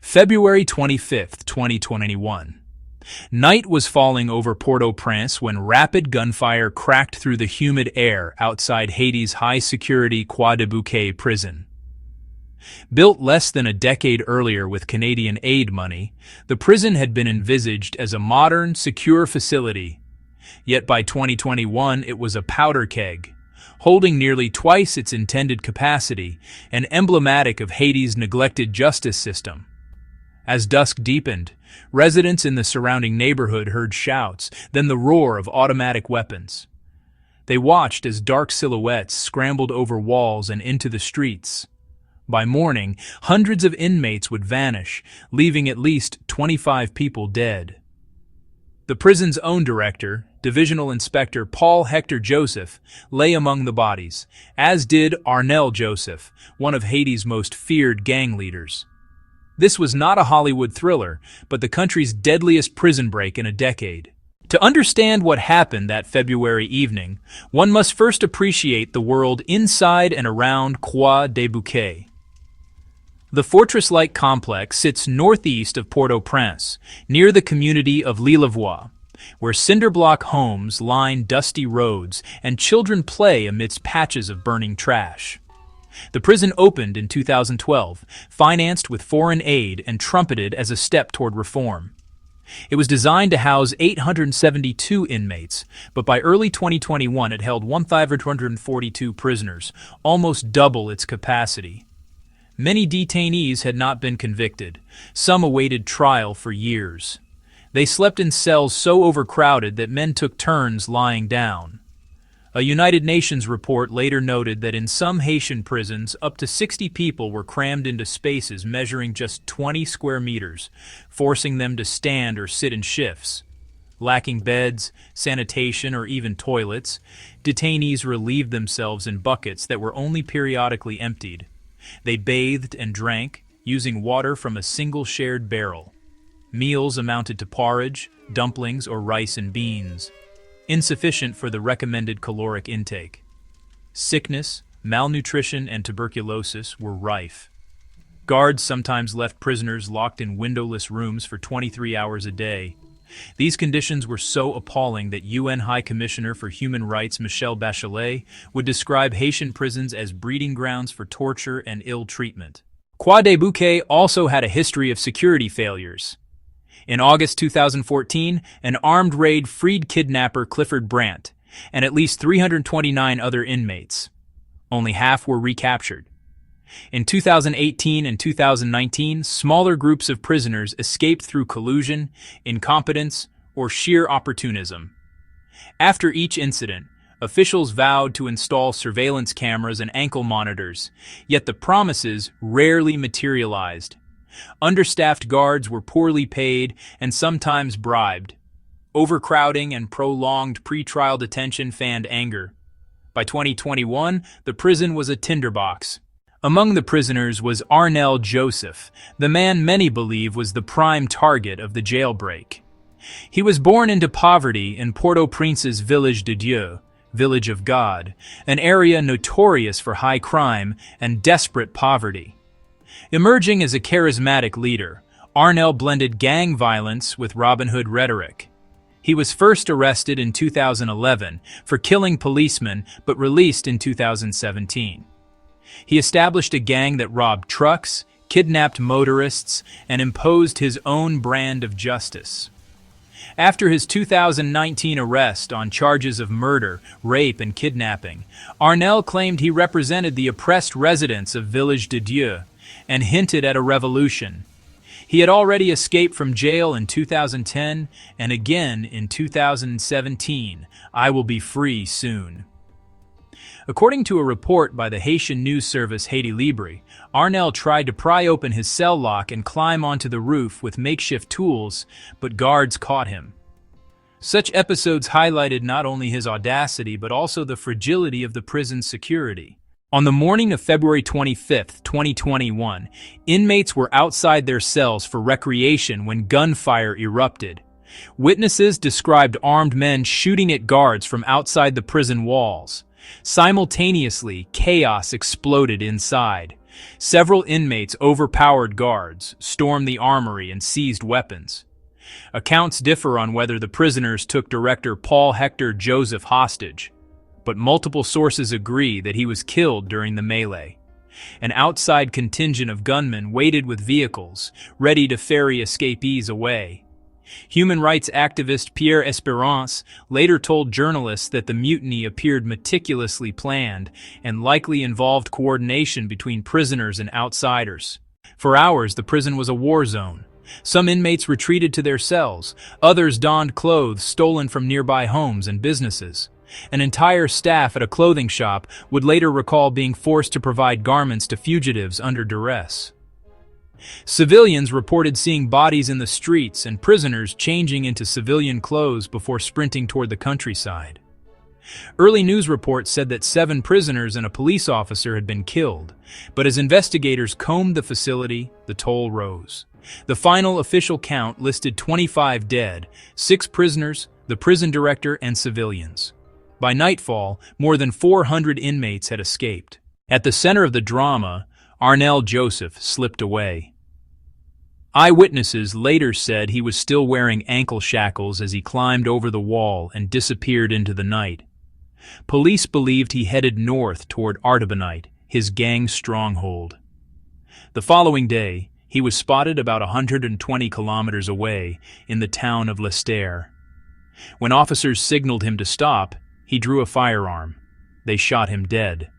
February 25, 2021. Night was falling over Port-au-Prince when rapid gunfire cracked through the humid air outside Haiti's high-security Croix-des-Bouquets prison. Built less than a decade earlier with Canadian aid money, the prison had been envisaged as a modern, secure facility. Yet by 2021 it was a powder keg, holding nearly twice its intended capacity and emblematic of Haiti's neglected justice system. As dusk deepened, residents in the surrounding neighborhood heard shouts, then the roar of automatic weapons. They watched as dark silhouettes scrambled over walls and into the streets. By morning, hundreds of inmates would vanish, leaving at least 25 people dead. The prison's own director, Divisional Inspector Arnel Joseph, lay among the bodies, as did Arnel Joseph, one of Haiti's most feared gang leaders. This was not a Hollywood thriller, but the country's deadliest prison break in a decade. To understand what happened that February evening, one must first appreciate the world inside and around Croix-des-Bouquets. The fortress-like complex sits northeast of Port-au-Prince, near the community of L'Île-aux-Voix, where cinder-block homes line dusty roads and children play amidst patches of burning trash. The prison opened in 2012, financed with foreign aid and trumpeted as a step toward reform. It was designed to house 872 inmates, but by early 2021 it held 1,242 prisoners, almost double its capacity. Many detainees had not been convicted. Some awaited trial for years. They slept in cells so overcrowded that men took turns lying down. A United Nations report later noted that in some Haitian prisons, up to 60 people were crammed into spaces measuring just 20 square meters, forcing them to stand or sit in shifts. Lacking beds, sanitation, or even toilets, detainees relieved themselves in buckets that were only periodically emptied. They bathed and drank, using water from a single shared barrel. Meals amounted to porridge, dumplings, or rice and beans, insufficient for the recommended caloric intake. Sickness, malnutrition, and tuberculosis were rife. Guards sometimes left prisoners locked in windowless rooms for 23 hours a day. These conditions were so appalling that UN High Commissioner for Human Rights Michelle Bachelet would describe Haitian prisons as breeding grounds for torture and ill treatment. Croix-des-Bouquets also had a history of security failures. In August 2014, an armed raid freed kidnapper Clifford Brandt and at least 329 other inmates. Only half were recaptured. In 2018 and 2019, smaller groups of prisoners escaped through collusion, incompetence, or sheer opportunism. After each incident, officials vowed to install surveillance cameras and ankle monitors, yet the promises rarely materialized. Understaffed guards were poorly paid and sometimes bribed. Overcrowding and prolonged pretrial detention fanned anger. By 2021, the prison was a tinderbox. Among the prisoners was Arnel Joseph, the man many believe was the prime target of the jailbreak. He was born into poverty in Port-au-Prince's Village de Dieu, Village of God, an area notorious for high crime and desperate poverty. Emerging as a charismatic leader, Arnel blended gang violence with Robin Hood rhetoric. He was first arrested in 2011 for killing policemen but released in 2017. He established a gang that robbed trucks, kidnapped motorists, and imposed his own brand of justice. After his 2019 arrest on charges of murder, rape, and kidnapping, Arnel claimed he represented the oppressed residents of Village de Dieu and hinted at a revolution. He had already escaped from jail in 2010 and again in 2017. "I will be free soon." According to a report by the Haitian news service Haiti Libre, Arnel tried to pry open his cell lock and climb onto the roof with makeshift tools, but guards caught him. Such episodes highlighted not only his audacity but also the fragility of the prison's security. On the morning of February 25, 2021, inmates were outside their cells for recreation when gunfire erupted. Witnesses described armed men shooting at guards from outside the prison walls. Simultaneously, chaos exploded inside. Several inmates overpowered guards, stormed the armory, and seized weapons. Accounts differ on whether the prisoners took director Arnel Joseph hostage, but multiple sources agree that he was killed during the melee. An outside contingent of gunmen waited with vehicles, ready to ferry escapees away. Human rights activist Pierre Esperance later told journalists that the mutiny appeared meticulously planned and likely involved coordination between prisoners and outsiders. For hours, the prison was a war zone. Some inmates retreated to their cells, others donned clothes stolen from nearby homes and businesses. An entire staff at a clothing shop would later recall being forced to provide garments to fugitives under duress. Civilians reported seeing bodies in the streets and prisoners changing into civilian clothes before sprinting toward the countryside. Early news reports said that 7 prisoners and a police officer had been killed, but as investigators combed the facility, the toll rose. The final official count listed 25 dead, 6 prisoners, the prison director, and civilians. By nightfall, more than 400 inmates had escaped. At the center of the drama, Arnel Joseph slipped away. Eyewitnesses later said he was still wearing ankle shackles as he climbed over the wall and disappeared into the night. Police believed he headed north toward Artibonite, his gang's stronghold. The following day, he was spotted about 120 kilometers away in the town of Lestaire. When officers signaled him to stop, he drew a firearm. They shot him dead.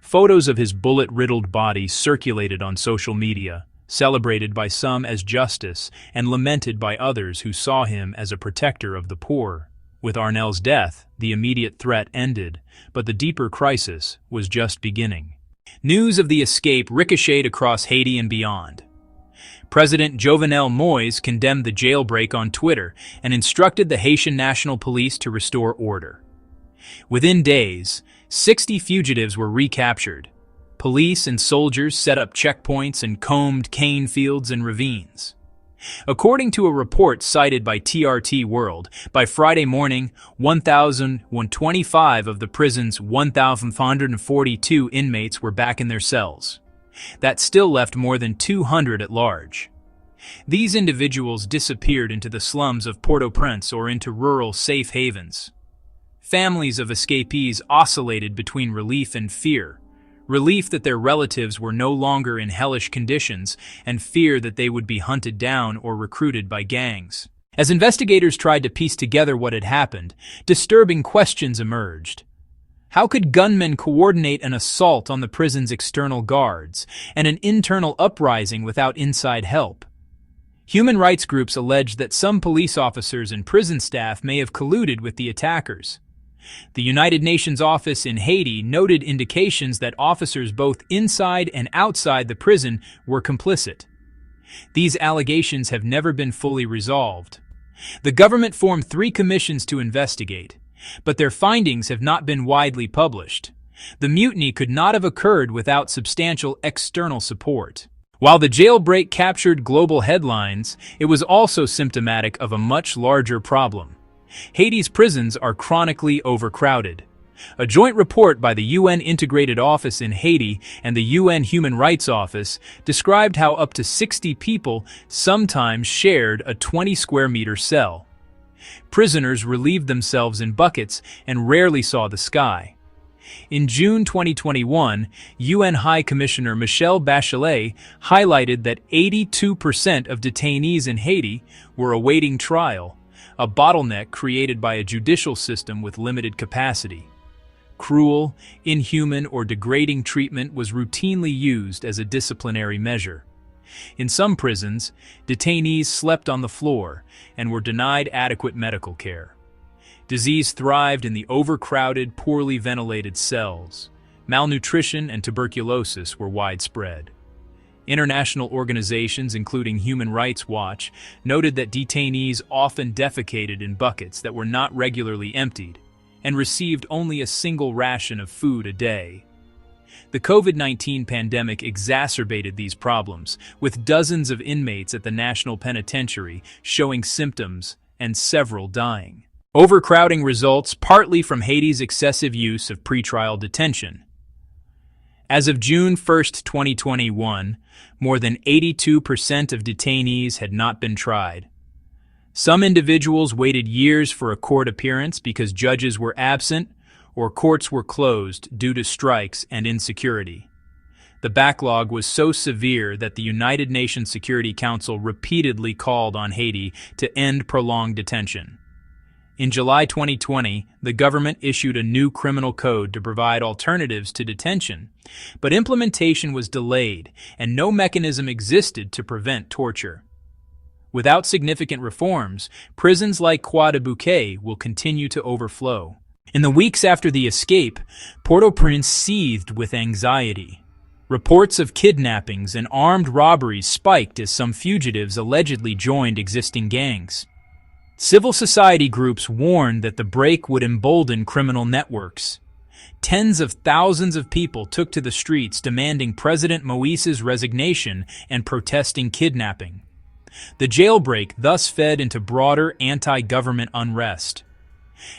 Photos of his bullet-riddled body circulated on social media, celebrated by some as justice and lamented by others who saw him as a protector of the poor. With Arnel's death, the immediate threat ended, but the deeper crisis was just beginning. News of the escape ricocheted across Haiti and beyond. President Jovenel Moïse condemned the jailbreak on Twitter and instructed the Haitian National Police to restore order. Within days, 60 fugitives were recaptured. Police and soldiers set up checkpoints and combed cane fields and ravines. According to a report cited by TRT World, by Friday morning, 1,125 of the prison's 1,542 inmates were back in their cells. That still left more than 200 at large. These individuals disappeared into the slums of Port-au-Prince or into rural safe havens. Families of escapees oscillated between relief and fear. Relief that their relatives were no longer in hellish conditions, and fear that they would be hunted down or recruited by gangs. As investigators tried to piece together what had happened, disturbing questions emerged. How could gunmen coordinate an assault on the prison's external guards and an internal uprising without inside help? Human rights groups alleged that some police officers and prison staff may have colluded with the attackers. The United Nations office in Haiti noted indications that officers both inside and outside the prison were complicit. These allegations have never been fully resolved. The government formed 3 commissions to investigate, but their findings have not been widely published. The mutiny could not have occurred without substantial external support. While the jailbreak captured global headlines, it was also symptomatic of a much larger problem. Haiti's prisons are chronically overcrowded. A joint report by the UN Integrated Office in Haiti and the UN Human Rights Office described how up to 60 people sometimes shared a 20-square-meter cell. Prisoners relieved themselves in buckets and rarely saw the sky. In June 2021, UN High Commissioner Michelle Bachelet highlighted that 82% of detainees in Haiti were awaiting trial, a bottleneck created by a judicial system with limited capacity. Cruel, inhuman, or degrading treatment was routinely used as a disciplinary measure. In some prisons, detainees slept on the floor and were denied adequate medical care. Disease thrived in the overcrowded, poorly ventilated cells. Malnutrition and tuberculosis were widespread. International organizations, including Human Rights Watch, noted that detainees often defecated in buckets that were not regularly emptied and received only a single ration of food a day. The COVID-19 pandemic exacerbated these problems, with dozens of inmates at the National Penitentiary showing symptoms and several dying. Overcrowding results partly from Haiti's excessive use of pretrial detention. As of June 1, 2021, more than 82% of detainees had not been tried. Some individuals waited years for a court appearance because judges were absent or courts were closed due to strikes and insecurity. The backlog was so severe that the United Nations Security Council repeatedly called on Haiti to end prolonged detention. In July 2020, the government issued a new criminal code to provide alternatives to detention, but implementation was delayed and no mechanism existed to prevent torture. Without significant reforms, prisons like Croix-des-Bouquets will continue to overflow. In the weeks after the escape, Port-au-Prince seethed with anxiety. Reports of kidnappings and armed robberies spiked as some fugitives allegedly joined existing gangs. Civil society groups warned that the break would embolden criminal networks. Tens of thousands of people took to the streets demanding President Moïse's resignation and protesting kidnapping. The jailbreak thus fed into broader anti-government unrest.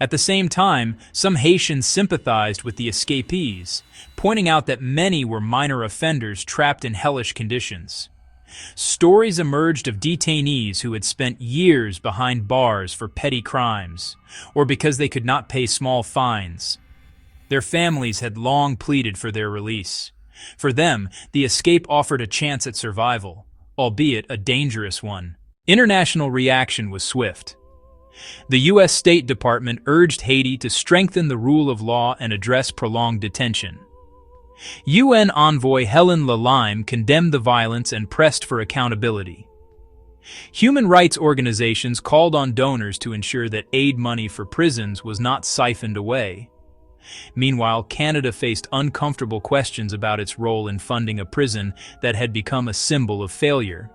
At the same time, some Haitians sympathized with the escapees, pointing out that many were minor offenders trapped in hellish conditions. Stories emerged of detainees who had spent years behind bars for petty crimes, or because they could not pay small fines. Their families had long pleaded for their release. For them, the escape offered a chance at survival, albeit a dangerous one. International reaction was swift. The U.S. State Department urged Haiti to strengthen the rule of law and address prolonged detention. UN envoy Helen Lalime condemned the violence and pressed for accountability. Human rights organizations called on donors to ensure that aid money for prisons was not siphoned away. Meanwhile, Canada faced uncomfortable questions about its role in funding a prison that had become a symbol of failure.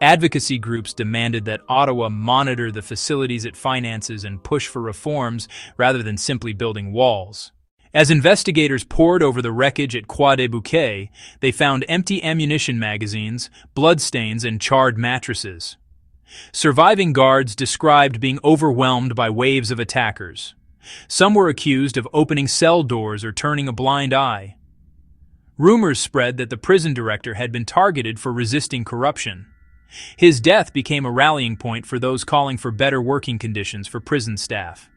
Advocacy groups demanded that Ottawa monitor the facilities it finances and push for reforms rather than simply building walls. As investigators pored over the wreckage at Croix-des-Bouquets, they found empty ammunition magazines, bloodstains, and charred mattresses. Surviving guards described being overwhelmed by waves of attackers. Some were accused of opening cell doors or turning a blind eye. Rumors spread that the prison director had been targeted for resisting corruption. His death became a rallying point for those calling for better working conditions for prison staff.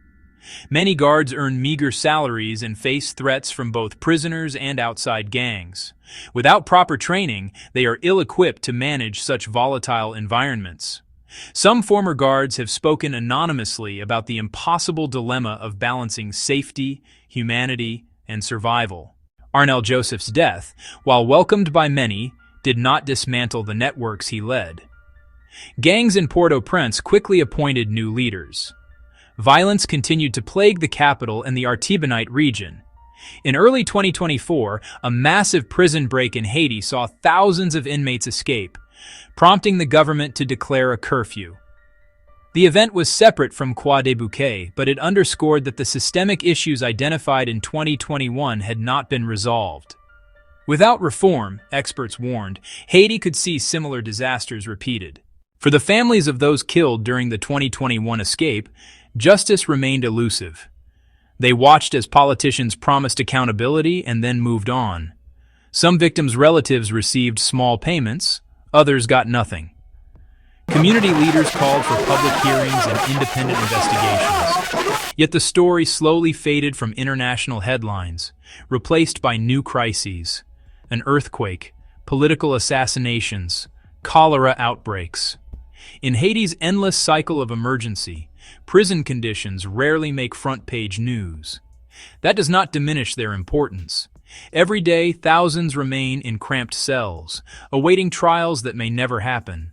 Many guards earn meager salaries and face threats from both prisoners and outside gangs. Without proper training, they are ill-equipped to manage such volatile environments. Some former guards have spoken anonymously about the impossible dilemma of balancing safety, humanity, and survival. Arnel Joseph's death, while welcomed by many, did not dismantle the networks he led. Gangs in Port-au-Prince quickly appointed new leaders. Violence continued to plague the capital and the Artibonite region. In early 2024, a massive prison break in Haiti saw thousands of inmates escape, prompting the government to declare a curfew. The event was separate from Croix-des-Bouquets, but it underscored that the systemic issues identified in 2021 had not been resolved. Without reform, experts warned, Haiti could see similar disasters repeated. For the families of those killed during the 2021 escape, justice remained elusive. They watched as politicians promised accountability and then moved on. Some victims' relatives received small payments, others got nothing. Community leaders called for public hearings and independent investigations. Yet the story slowly faded from international headlines, replaced by new crises: an earthquake, political assassinations, cholera outbreaks. In Haiti's endless cycle of emergency, prison conditions rarely make front-page news. That does not diminish their importance. Every day, thousands remain in cramped cells, awaiting trials that may never happen.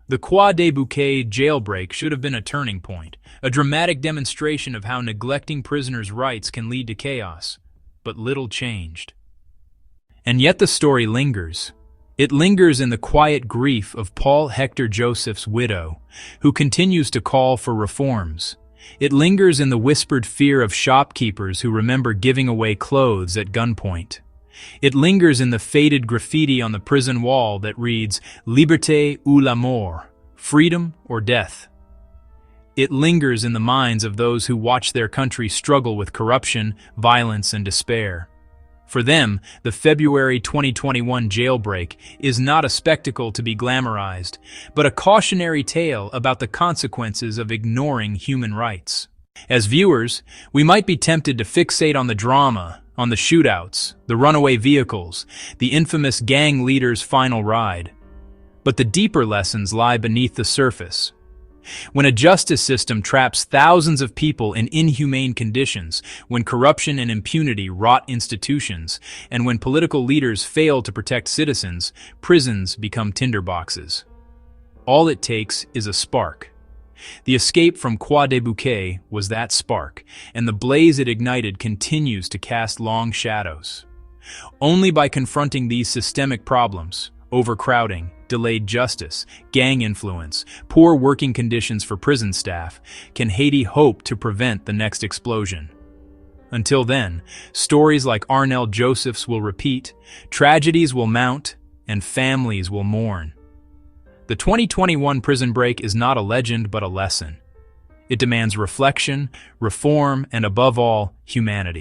The Croix-des-Bouquets jailbreak should have been a turning point, a dramatic demonstration of how neglecting prisoners' rights can lead to chaos. But little changed. And yet the story lingers. It lingers in the quiet grief of Paul Hector Joseph's widow, who continues to call for reforms. It lingers in the whispered fear of shopkeepers who remember giving away clothes at gunpoint. It lingers in the faded graffiti on the prison wall that reads, "Liberté ou la mort," freedom or death. It lingers in the minds of those who watch their country struggle with corruption, violence, and despair. For them, the February 2021 jailbreak is not a spectacle to be glamorized, but a cautionary tale about the consequences of ignoring human rights. As viewers, we might be tempted to fixate on the drama, on the shootouts, the runaway vehicles, the infamous gang leader's final ride. But the deeper lessons lie beneath the surface. When a justice system traps thousands of people in inhumane conditions, when corruption and impunity rot institutions, and when political leaders fail to protect citizens, prisons become tinderboxes. All it takes is a spark. The escape from Croix-des-Bouquets was that spark, and the blaze it ignited continues to cast long shadows. Only by confronting these systemic problems, overcrowding, delayed justice, gang influence, poor working conditions for prison staff, can Haiti hope to prevent the next explosion. Until then, stories like Arnel Joseph's will repeat, tragedies will mount, and families will mourn. The 2021 prison break is not a legend but a lesson. It demands reflection, reform, and above all, humanity.